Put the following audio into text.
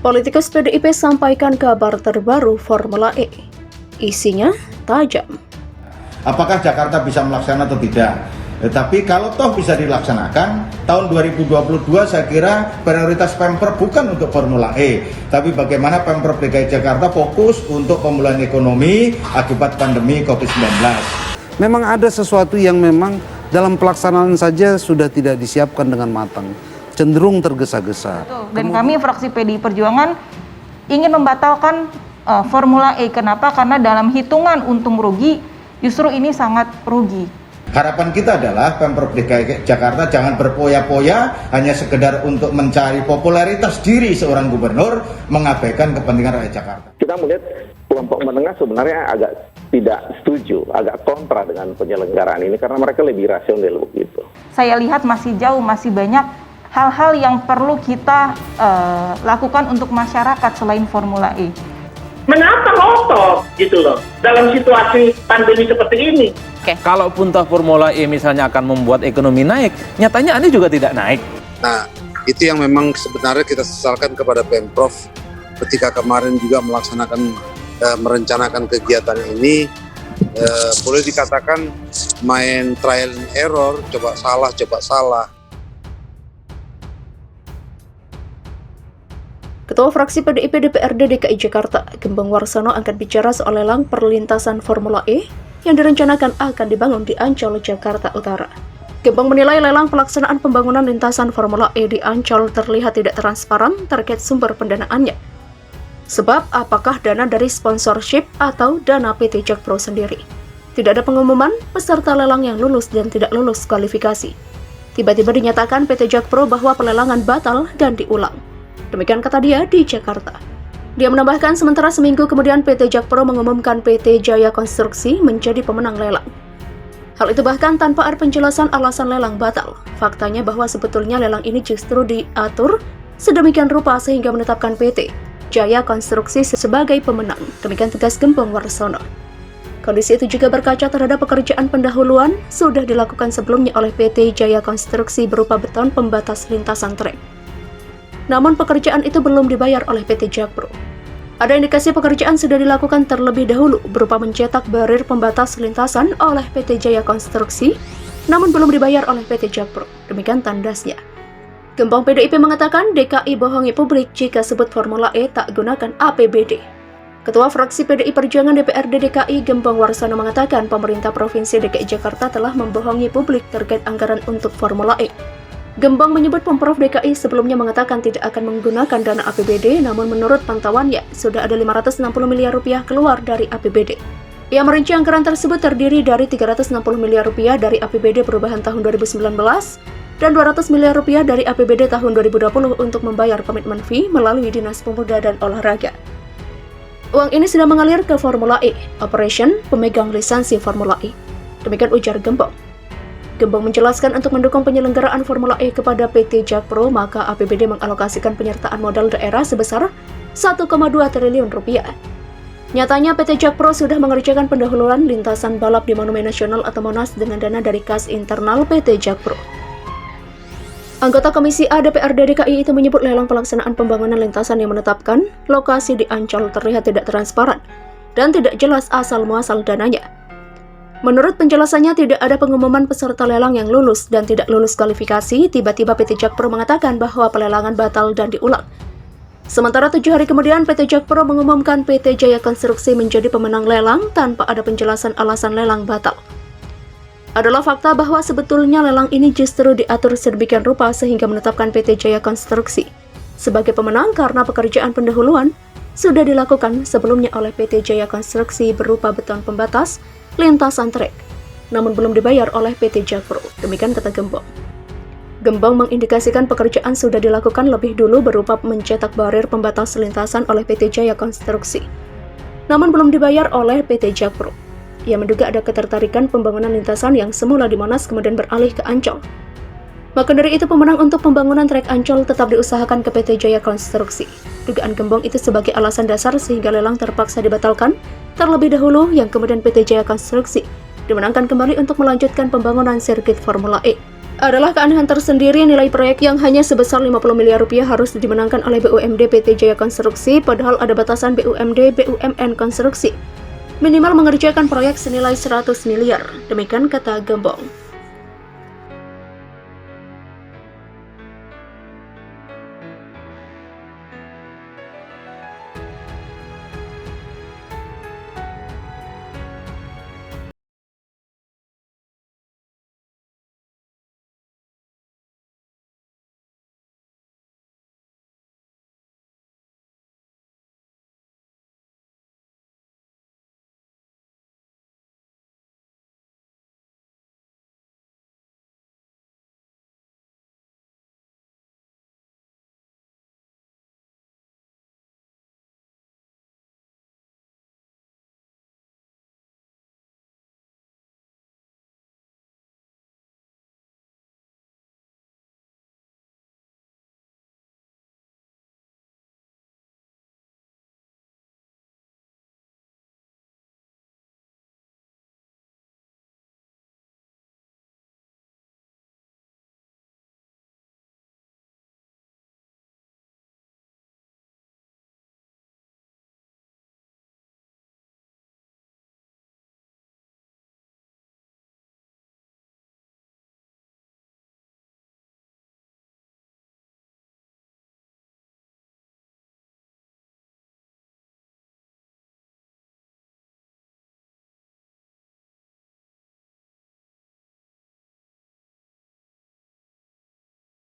Politikus PDIP sampaikan kabar terbaru Formula E. Isinya tajam. Apakah Jakarta bisa melaksanakan atau tidak? Tetapi kalau toh bisa dilaksanakan, tahun 2022 saya kira prioritas Pemprov bukan untuk Formula E, tapi bagaimana Pemprov DKI Jakarta fokus untuk pemulihan ekonomi akibat pandemi COVID-19. Memang ada sesuatu yang memang dalam pelaksanaan saja sudah tidak disiapkan dengan matang, cenderung tergesa-gesa. Dan kami fraksi PDI Perjuangan ingin membatalkan Formula E. Kenapa? Karena dalam hitungan untung rugi justru ini sangat rugi. Harapan kita adalah Pemprov DKI Jakarta jangan berpoya-poya hanya sekedar untuk mencari popularitas diri seorang gubernur, mengabaikan kepentingan rakyat Jakarta. Kita melihat kelompok menengah sebenarnya agak tidak setuju, agak kontra dengan penyelenggaraan ini karena mereka lebih rasional begitu. Saya lihat masih jauh, masih banyak hal-hal yang perlu kita lakukan untuk masyarakat selain Formula E. Mengapa ngotot gitu loh dalam situasi pandemi seperti ini? Kalaupun toh Formula E misalnya akan membuat ekonomi naik, nyatanya Anies juga tidak naik. Nah, itu yang memang sebenarnya kita sesalkan kepada Pemprov ketika kemarin juga merencanakan kegiatan ini, boleh dikatakan main trial and error, coba salah. Ketua Fraksi PDIP DPRD DKI Jakarta, Gembong Warsono angkat bicara soal lelang perlintasan Formula E yang direncanakan akan dibangun di Ancol, Jakarta Utara. Gembong menilai lelang pelaksanaan pembangunan lintasan Formula E di Ancol terlihat tidak transparan terkait sumber pendanaannya. Sebab apakah dana dari sponsorship atau dana PT Jakpro sendiri? Tidak ada pengumuman peserta lelang yang lulus dan tidak lulus kualifikasi. Tiba-tiba dinyatakan PT Jakpro bahwa pelelangan batal dan diulang. Demikian kata dia di Jakarta. Dia menambahkan sementara seminggu kemudian PT Jakpro mengumumkan PT Jaya Konstruksi menjadi pemenang lelang. Hal itu bahkan tanpa ada penjelasan alasan lelang batal. Faktanya bahwa sebetulnya lelang ini justru diatur sedemikian rupa sehingga menetapkan PT Jaya Konstruksi sebagai pemenang. Demikian tegas Gembong Warsono. Kondisi itu juga berkaca terhadap pekerjaan pendahuluan sudah dilakukan sebelumnya oleh PT Jaya Konstruksi berupa beton pembatas lintasan trek. Namun pekerjaan itu belum dibayar oleh PT Jakpro. Ada indikasi pekerjaan sudah dilakukan terlebih dahulu berupa mencetak barir pembatas lintasan oleh PT Jaya Konstruksi, namun belum dibayar oleh PT Jakpro. Demikian tandasnya. Gembong PDIP mengatakan DKI bohongi publik jika sebut Formula E tak gunakan APBD. Ketua Fraksi PDI Perjuangan DPRD DKI Gembong Warsono mengatakan pemerintah Provinsi DKI Jakarta telah membohongi publik terkait anggaran untuk Formula E. Gembong menyebut Pemprov DKI sebelumnya mengatakan tidak akan menggunakan dana APBD, namun menurut pantauannya sudah ada 560 miliar rupiah keluar dari APBD. Ia merinci anggaran tersebut terdiri dari 360 miliar rupiah dari APBD perubahan tahun 2019 dan 200 miliar rupiah dari APBD tahun 2020 untuk membayar komitmen fee melalui Dinas Pemuda dan Olahraga. Uang ini sudah mengalir ke Formula E, Operation pemegang lisensi Formula E. Demikian ujar Gembong. Gembong menjelaskan untuk mendukung penyelenggaraan Formula E kepada PT Jakpro, maka APBD mengalokasikan penyertaan modal daerah sebesar 1,2 triliun rupiah. Nyatanya PT Jakpro sudah mengerjakan pendahuluan lintasan balap di Monumen Nasional atau Monas dengan dana dari kas internal PT Jakpro. Anggota Komisi A DPRD DKI itu menyebut lelang pelaksanaan pembangunan lintasan yang menetapkan lokasi di Ancol terlihat tidak transparan dan tidak jelas asal-muasal dananya. Menurut penjelasannya, tidak ada pengumuman peserta lelang yang lulus dan tidak lulus kualifikasi. Tiba-tiba PT Jakpro mengatakan bahwa pelelangan batal dan diulang. Sementara 7 hari kemudian, PT Jakpro mengumumkan PT Jaya Konstruksi menjadi pemenang lelang tanpa ada penjelasan alasan lelang batal. Adalah fakta bahwa sebetulnya lelang ini justru diatur sedemikian rupa sehingga menetapkan PT Jaya Konstruksi sebagai pemenang karena pekerjaan pendahuluan sudah dilakukan sebelumnya oleh PT Jaya Konstruksi berupa beton pembatas lintasan trek, namun belum dibayar oleh PT Jakpro. Demikian kata Gembong. Gembong mengindikasikan pekerjaan sudah dilakukan lebih dulu berupa mencetak barir pembatas lintasan oleh PT Jaya Konstruksi, namun belum dibayar oleh PT Jakpro. Ia menduga ada ketertarikan pembangunan lintasan yang semula di Monas kemudian beralih ke Ancol. Maka dari itu pemenang untuk pembangunan trek Ancol tetap diusahakan ke PT Jaya Konstruksi. Dugaan Gembong itu sebagai alasan dasar sehingga lelang terpaksa dibatalkan terlebih dahulu yang kemudian PT Jaya Konstruksi dimenangkan kembali untuk melanjutkan pembangunan sirkuit Formula E. Adalah keanehan tersendiri nilai proyek yang hanya sebesar 50 miliar rupiah harus dimenangkan oleh BUMD PT Jaya Konstruksi, padahal ada batasan BUMD BUMN Konstruksi minimal mengerjakan proyek senilai 100 miliar. Demikian kata Gembong.